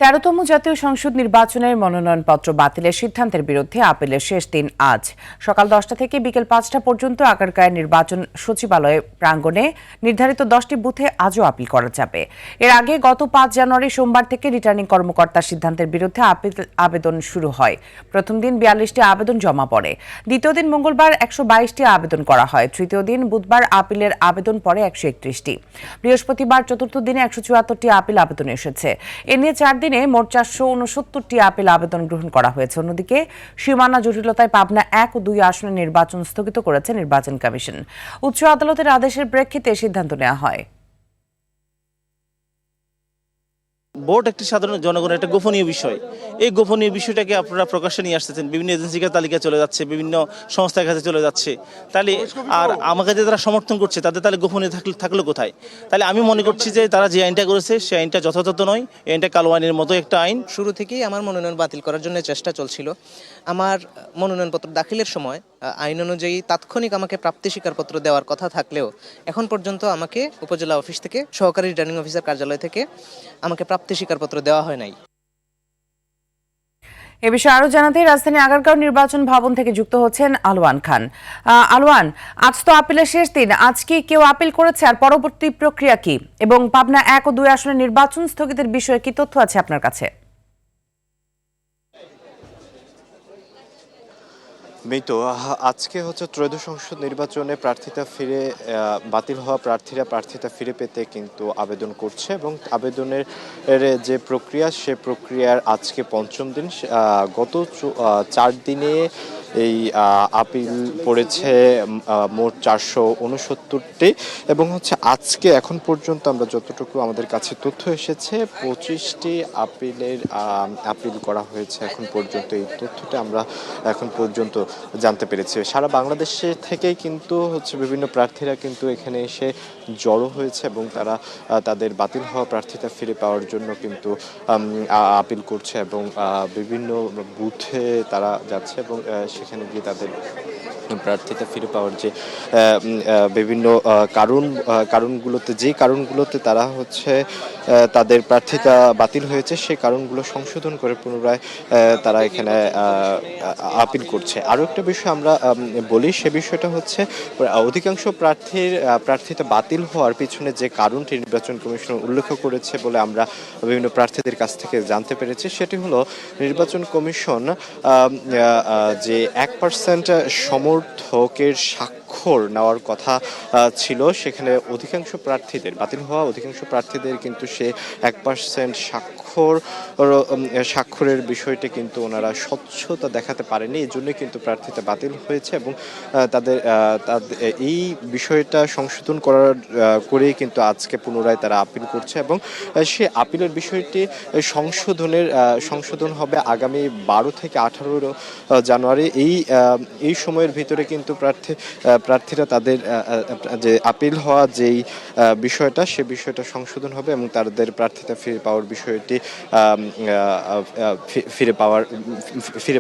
১৩তম জাতীয় সংসদ নির্বাচনের মনোনয়নপত্র বাতিলের সিদ্ধান্তের বিরুদ্ধে আপিলের শেষ দিন আজ সকাল ১০টা থেকে বিকেল ৫টা পর্যন্ত আগারগাঁওয়ের নির্বাচন সচিবালয় প্রাঙ্গণে নির্ধারিত ১০টি বুথে আজও আপিল করা যাবে। এর আগে গত ৫ জানুয়ারি সোমবার থেকে রিটার্নিং কর্মকর্তার সিদ্ধান্তের বিরুদ্ধে আবেদন শুরু হয়। প্রথম দিন ৪২টি আবেদন জমা পড়ে, দ্বিতীয় দিন মঙ্গলবার ১২২টি আবেদন করা হয়, তৃতীয় দিন বুধবার আপিলের আবেদন পড়ে ১৩১টি, বৃহস্পতিবার চতুর্থ দিনে ১৭৪টি আপিল আবেদন এসেছে। এ নিয়ে ৪ দিনে মোট ৪৬৯টি আপিল আবেদন গ্রহণ করা হয়েছে। অন্যদিকে সীমানা জটিলতায় পাবনা ১ ও ২ আসনের নির্বাচন স্থগিত করেছে নির্বাচন কমিশন। উচ্চ আদালতের আদেশের প্রেক্ষিতে সিদ্ধান্ত নেওয়া হয়। ভোট একটি সাধারণ জনগণের একটা গোপনীয় বিষয়। এই গোপনীয় বিষয়টাকে আপনারা প্রকাশ্যে নিয়ে আসতেছেন, বিভিন্ন এজেন্সির তালিকা চলে যাচ্ছে, বিভিন্ন সংস্থার কাছে চলে যাচ্ছে। তাহলে আর আমাকে যে তারা সমর্থন করছে তাদের তাহলে গোপনীয় থাকলো কোথায়? তাহলে আমি মনে করছি যে তারা যে আইনটা করেছে সেই আইনটা যথাযথ নয়। এই আইনটা কালো আইনের মতো একটা আইন। শুরু থেকেই আমার মনোনয়ন বাতিল করার জন্য চেষ্টা চলছিল। আমার মনোনয়নপত্র দাখিলের সময় আইন অনুযায়ী তাৎক্ষণিক আমাকে প্রাপ্তি স্বীকারপত্র দেওয়ার কথা থাকলেও এখন পর্যন্ত আমাকে উপজেলা অফিস থেকে, সহকারী রিটার্নিং অফিসার কার্যালয় থেকে আমাকে প্রাপ্তি স্বীকারপত্র দেওয়া হয় নাই। এ বিষয়ে আরো জানাতে রাজধানী আগারগাঁও নির্বাচন ভবন থেকে যুক্ত হচ্ছেন আলোয়ান খান। আলোয়ান, আজ তো আপিলের শেষ দিন, আজ কি কেউ আপিল করেছে আর পরবর্তী প্রক্রিয়া কি, এবং পাবনা ১ ও ২ আসনের নির্বাচন স্থগিতের বিষয়ে কি তথ্য আছে আপনার কাছে? মিতু, আজকে হচ্ছে ত্রয়োদশ সংসদ নির্বাচনে বাতিল হওয়া প্রার্থীতা ফিরে পেতে কিন্তু আবেদন করছে, এবং আবেদনের যে প্রক্রিয়া সে প্রক্রিয়ার আজকে পঞ্চম দিন। গত ৪ দিনে এই আপিল পড়েছে মোট ৪৬৯টি, এবং হচ্ছে আজকে এখন পর্যন্ত আমরা যতটুকু আমাদের কাছে তথ্য এসেছে ২৫টি আপিল করা হয়েছে এখন পর্যন্ত। এই তথ্যটা আমরা এখন পর্যন্ত জানতে পেরেছি। সারা বাংলাদেশে থেকেই কিন্তু হচ্ছে বিভিন্ন প্রার্থীরা কিন্তু এখানে এসে জড়ো হয়েছে, এবং তারা তাদের বাতিল হওয়া প্রার্থীতা ফিরে পাওয়ার জন্য কিন্তু আপিল করছে, এবং বিভিন্ন বুথে তারা যাচ্ছে এবং সেখানে গিয়ে তাদের প্রার্থীতা ফিরে পাওয়ার যে বিভিন্ন কারণগুলোতে তারা হচ্ছে তাদের প্রার্থীতা বাতিল হয়েছে সেই কারণগুলো সংশোধন করে পুনরায় তারা এখানে আপিল করছে। আরও একটা বিষয় আমরা বলি, সে বিষয়টা হচ্ছে অধিকাংশ প্রার্থীতা বাতিল হওয়ার পিছনে যে কারণটি নির্বাচন কমিশন উল্লেখ করেছে বলে আমরা বিভিন্ন প্রার্থীদের কাছ থেকে জানতে পেরেছি, সেটি হলো নির্বাচন কমিশন যে ১% সমর্থকের স্বাক্ষর নেওয়ার কথা ছিল, সেখানে বাতিল হওয়া অধিকাংশ প্রার্থীদের কিন্তু সে 1% স্বাক্ষরের বিষয়টি কিন্তু ওনারা স্বচ্ছতা দেখাতে পারেনি। এই জন্য কিন্তু প্রার্থীতা বাতিল হয়েছে, এবং তাদের এই বিষয়টা সংশোধন করেই কিন্তু আজকে পুনরায় তারা আপিল করছে, এবং সে আপিলের বিষয়টি সংশোধন হবে আগামী ১২ থেকে ১৮ জানুয়ারি। এই সময়ের ভিতরে কিন্তু প্রার্থীরা তাদের যে আপিল হওয়া যেই বিষয়টা সে বিষয়টা সংশোধন হবে, এবং তাদের প্রার্থীতা ফিরে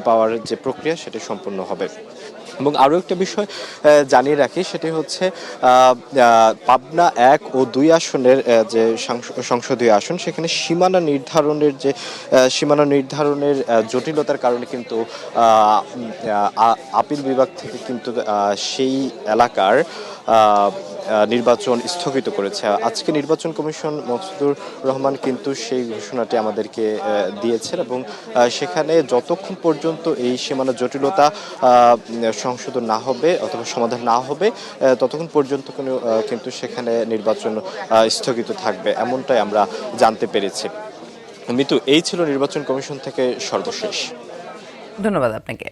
পাওয়ার যে প্রক্রিয়া সেটা সম্পন্ন হবে। এবং আরও একটা বিষয় জানিয়ে রাখি, সেটি হচ্ছে পাবনা ১ ও ২ আসনের যে সংসদীয় আসন, সেখানে সীমানা নির্ধারণের জটিলতার কারণে কিন্তু আপিল বিভাগ থেকে কিন্তু সেই এলাকার নির্বাচন স্থগিত করেছে। আজকে নির্বাচন কমিশন মকসুদুর রহমান কিন্তু সেই ঘোষণাটি আমাদেরকে দিয়েছেন, এবং সেখানে যতক্ষণ পর্যন্ত এই সীমানা জটিলতা সংশোধন না হবে অথবা সমাধান না হবে ততক্ষণ পর্যন্ত কিন্তু সেখানে নির্বাচন স্থগিত থাকবে, এমনটাই আমরা জানতে পেরেছি। মিতু, এই ছিল নির্বাচন কমিশন থেকে সর্বশেষ। ধন্যবাদ আপনাকে।